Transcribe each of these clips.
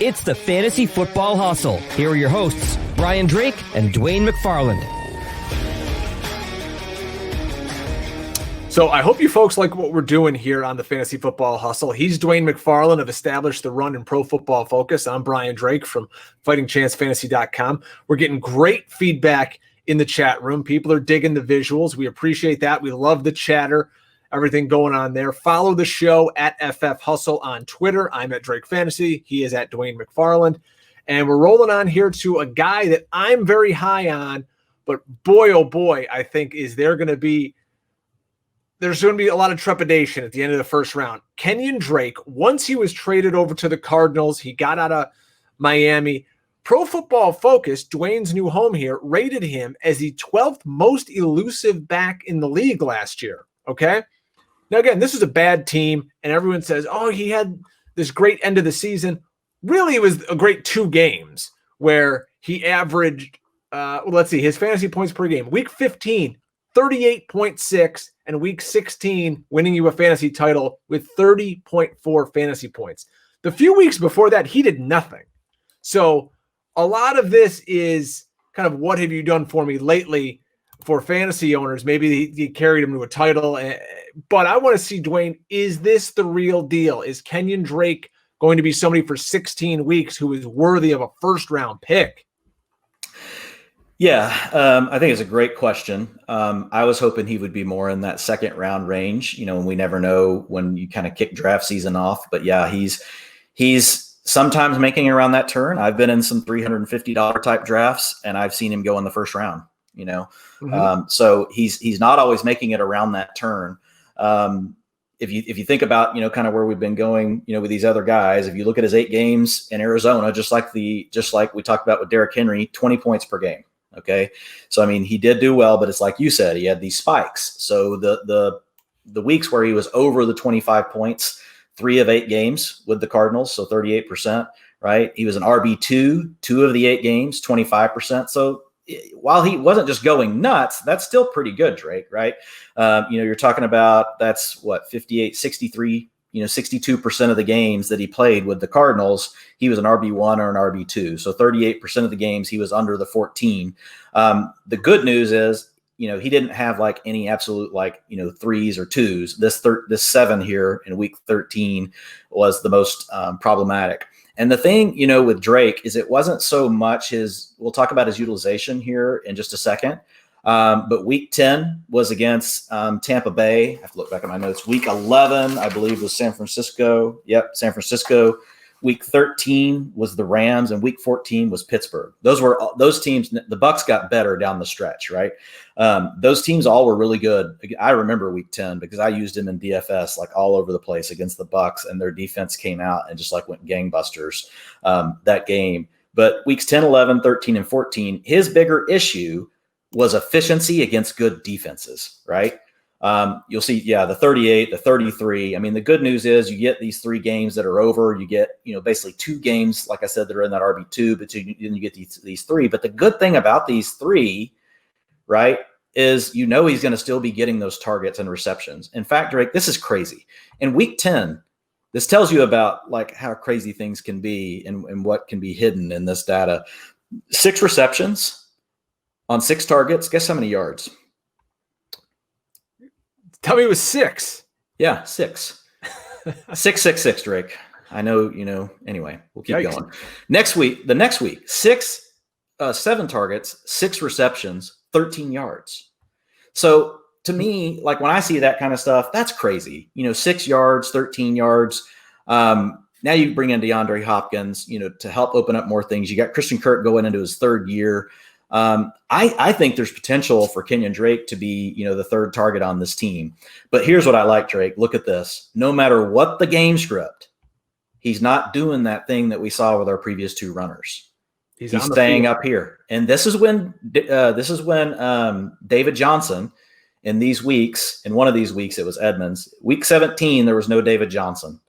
It's the Fantasy Football Hustle. Here are your hosts, Brian Drake and Dwain McFarland. So I hope you folks like what we're doing here on the Fantasy Football Hustle. He's Dwain McFarland of Establish the Run and Pro Football Focus. I'm Brian Drake from FightingChanceFantasy.com. We're getting great feedback in the chat room. People are digging the visuals. We appreciate that. We love the chatter, everything going on there. Follow the show at FF Hustle on Twitter. I'm at Drake Fantasy. He is at Dwain McFarland. And we're rolling on here to a guy that I'm very high on, but boy, oh boy, I think there's going to be a lot of trepidation at the end of the first round. Kenyan Drake, once he was traded over to the Cardinals, he got out of Miami. Pro Football Focus, Dwain's new home here, rated him as the 12th most elusive back in the league last year. Okay? Now, again, this is a bad team, and everyone says, oh, he had this great end of the season. Really, it was a great 2 games where he averaged, his fantasy points per game. Week 15, 38.6, and week 16, winning you a fantasy title with 30.4 fantasy points. The few weeks before that, he did nothing. So a lot of this is kind of what have you done for me lately for fantasy owners. Maybe he carried him to a title. But I want to see, Dwain, is this the real deal? Is Kenyan Drake going to be somebody for 16 weeks who is worthy of a first-round pick? Yeah, I think it's a great question. I was hoping he would be more in that second round range, and we never know when you kind of kick draft season off. But yeah, he's sometimes making around that turn. I've been in some $350 type drafts, and I've seen him go in the first round. So he's not always making it around that turn. If you think about kind of where we've been going, with these other guys, if you look at his 8 games in Arizona, just like we talked about with Derrick Henry, 20 points per game. Okay. So, I mean, he did do well, but it's like you said, he had these spikes. So the weeks where he was over the 25 points, 3 of 8 games with the Cardinals. So 38%, right? He was an RB2, 2 of the 8 games, 25%. So while he wasn't just going nuts, that's still pretty good, Drake, right? You're talking about that's what, 58, 63, 62% of the games that he played with the Cardinals, he was an RB1 or an RB2. So 38% of the games he was under the 14. The good news is, he didn't have like any absolute 3s or 2s. This 7 here in week 13 was the most problematic. And the thing, with Drake is it wasn't so much we'll talk about his utilization here in just a second. But week 10 was against Tampa Bay. I have to look back at my notes. Week 11, I believe, was San Francisco. Yep, San Francisco. Week 13 was the Rams, and week 14 was Pittsburgh. Those teams. The Bucs got better down the stretch, right? Those teams all were really good. I remember week 10 because I used him in DFS all over the place against the Bucs, and their defense came out and just went gangbusters that game. But weeks 10, 11, 13, and 14, his bigger issue was efficiency against good defenses, right? You'll see, the 38, the 33. I mean, the good news is you get these 3 games that are over. You get, basically 2 games, like I said, that are in that RB2, but then you get these 3. But the good thing about these 3, right, is he's going to still be getting those targets and receptions. In fact, Drake, this is crazy. In week 10, this tells you about how crazy things can be and what can be hidden in this data. 6 receptions on 6 targets. Guess how many yards? Tell me it was 6. Yeah, 6. 666, Drake. I know, anyway, we'll keep going. The next week, 7 targets, 6 receptions, 13 yards. So to me, when I see that kind of stuff, that's crazy. 6 yards, 13 yards. Now you bring in DeAndre Hopkins, to help open up more things. You got Christian Kirk going into his 3rd year. I think there's potential for Kenyan Drake to be, the 3rd target on this team. But here's what I like, Drake. Look at this. No matter what the game script, he's not doing that thing that we saw with our previous 2 runners. He's staying up here. And this is when David Johnson in one of these weeks, it was Edmonds. Week 17, there was no David Johnson.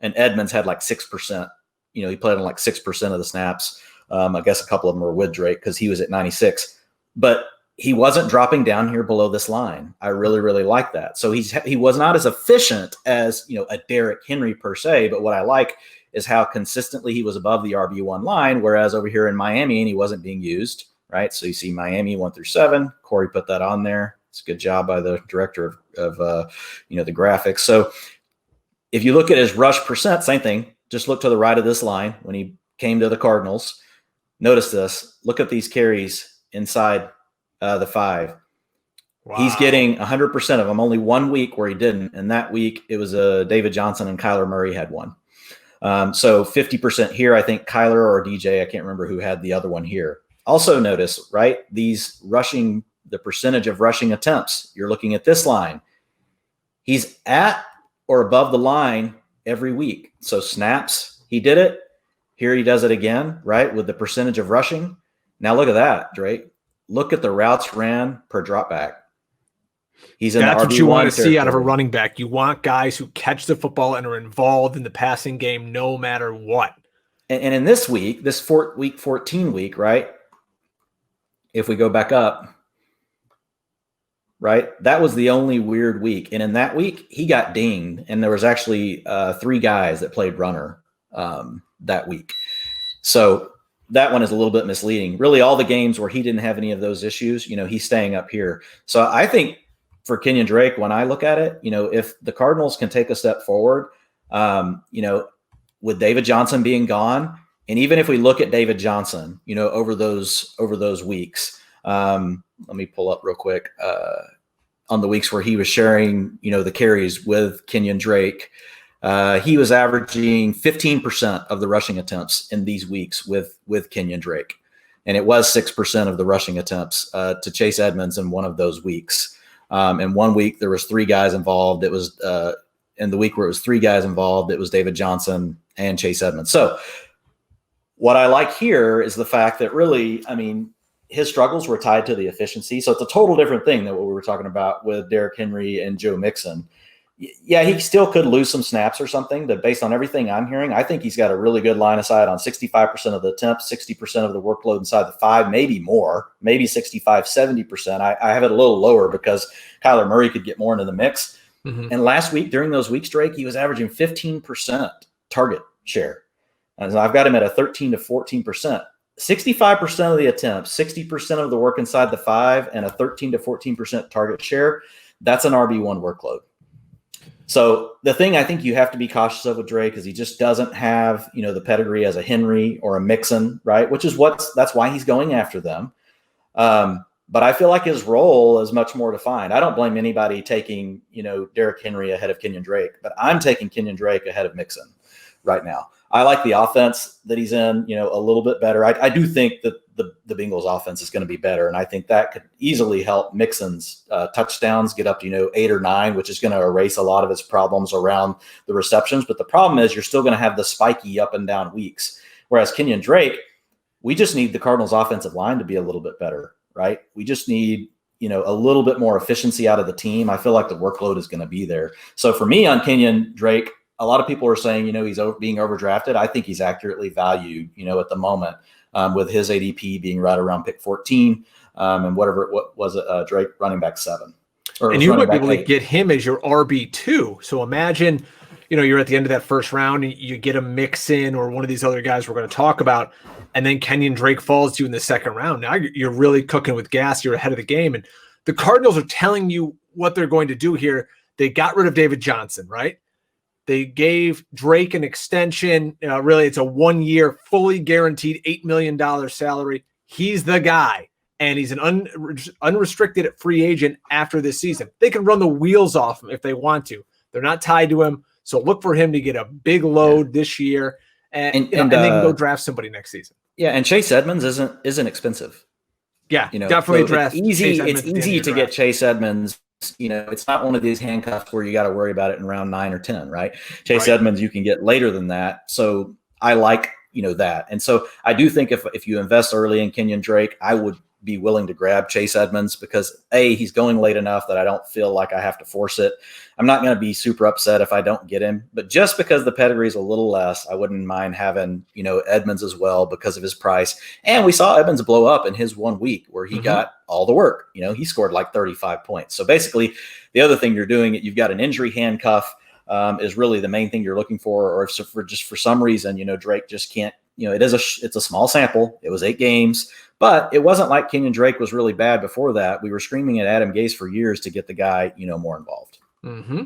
And Edmonds had 6%. He played on 6% of the snaps. I guess a couple of them were with Drake because he was at 96, but he wasn't dropping down here below this line. I really, really like that. So he was not as efficient as, a Derrick Henry per se, but what I like is how consistently he was above the RB1 line, whereas over here in Miami, and he wasn't being used, right? So you see Miami 1-7. Corey put that on there. It's a good job by the director of the graphics. So if you look at his rush percent, same thing. Just look to the right of this line when he came to the Cardinals. Notice this. Look at these carries inside the 5. Wow. He's getting 100% of them. Only 1 week where he didn't. And that week, it was David Johnson and Kyler Murray had one. So 50% here. I think Kyler or DJ, I can't remember who had the other one here. Also notice, right, these rushing, the percentage of rushing attempts. You're looking at this line. He's at or above the line every week. So snaps, he did it. Here he does it again, right, with the percentage of rushing. Now look at that, Drake. Look at the routes ran per drop back. He's in That's the RB1 what you want to see out of a territory. running back. You want guys who catch the football and are involved in the passing game no matter what. And in this week, this week 14 week, right, if we go back up, right, that was the only weird week. And in that week, he got dinged. And there was actually 3 guys that played runner that week. So that one is a little bit misleading. Really, all the games where he didn't have any of those issues, he's staying up here. So I think for Kenyan Drake, when I look at it, if the Cardinals can take a step forward, with David Johnson being gone, and even if we look at David Johnson, over those weeks, let me pull up real quick on the weeks where he was sharing, the carries with Kenyan Drake. He was averaging 15% of the rushing attempts in these weeks with Kenyan Drake. And it was 6% of the rushing attempts to Chase Edmonds in one of those weeks. In 1 week, there was 3 guys involved. It was in the week where it was 3 guys involved, it was David Johnson and Chase Edmonds. So what I like here is the fact that really, his struggles were tied to the efficiency. So it's a total different thing than what we were talking about with Derrick Henry and Joe Mixon. Yeah, he still could lose some snaps or something, but based on everything I'm hearing, I think he's got a really good line of sight on 65% of the attempts, 60% of the workload inside the 5, maybe more, maybe 65, 70%. I have it a little lower because Kyler Murray could get more into the mix. Mm-hmm. And last week, during those weeks, Drake, he was averaging 15% target share. And so I've got him at a 13 to 14%. 65% of the attempts, 60% of the work inside the 5, and a 13 to 14% target share. That's an RB1 workload. So the thing I think you have to be cautious of with Drake is he just doesn't have, the pedigree as a Henry or a Mixon, right? That's why he's going after them. But I feel like his role is much more defined. I don't blame anybody taking, Derrick Henry ahead of Kenyan Drake, but I'm taking Kenyan Drake ahead of Mixon right now. I like the offense that he's in, a little bit better. I do think that the Bengals offense is going to be better. And I think that could easily help Mixon's touchdowns get up to, 8 or 9, which is going to erase a lot of his problems around the receptions. But the problem is you're still going to have the spiky up and down weeks. Whereas Kenyan Drake, we just need the Cardinals offensive line to be a little bit better, right? We just need, a little bit more efficiency out of the team. I feel like the workload is going to be there. So for me on Kenyan Drake, a lot of people are saying, he's being overdrafted. I think he's accurately valued, at the moment with his ADP being right around pick 14 and what was it, Drake running back 7. And you might be able to get him as your RB2. So imagine, you're at the end of that first round and you get a Mixon or one of these other guys we're going to talk about, and then Kenyan Drake falls to you in the second round. Now you're really cooking with gas. You're ahead of the game. And the Cardinals are telling you what they're going to do here. They got rid of David Johnson, right? They gave Drake an extension. Really, it's a 1-year, fully guaranteed $8 million salary. He's the guy, and he's an unrestricted free agent after this season. They can run the wheels off him if they want to. They're not tied to him, so look for him to get a big load this year, and they can go draft somebody next season. Yeah, and Chase Edmonds isn't expensive. Yeah, definitely so draft. It's easy to get Chase Edmonds. It's not one of these handcuffs where you got to worry about it in round 9 or 10, right? Chase Edmonds, you can get later than that. So I like, that. And so I do think if you invest early in Kenyan Drake, I would be willing to grab Chase Edmonds because he's going late enough that I don't feel like I have to force it. I'm not going to be super upset if I don't get him, but just because the pedigree is a little less, I wouldn't mind having, Edmonds as well because of his price. And we saw Edmonds blow up in his 1 week where he got all the work. He scored like 35 points. So basically the other thing you're doing, you've got an injury handcuff is really the main thing you're looking for. Or if for some reason, Drake just can't, it's a small sample. It was 8 games, but it wasn't like Kenyan Drake was really bad before that. We were screaming at Adam Gase for years to get the guy, more involved. Mm-hmm.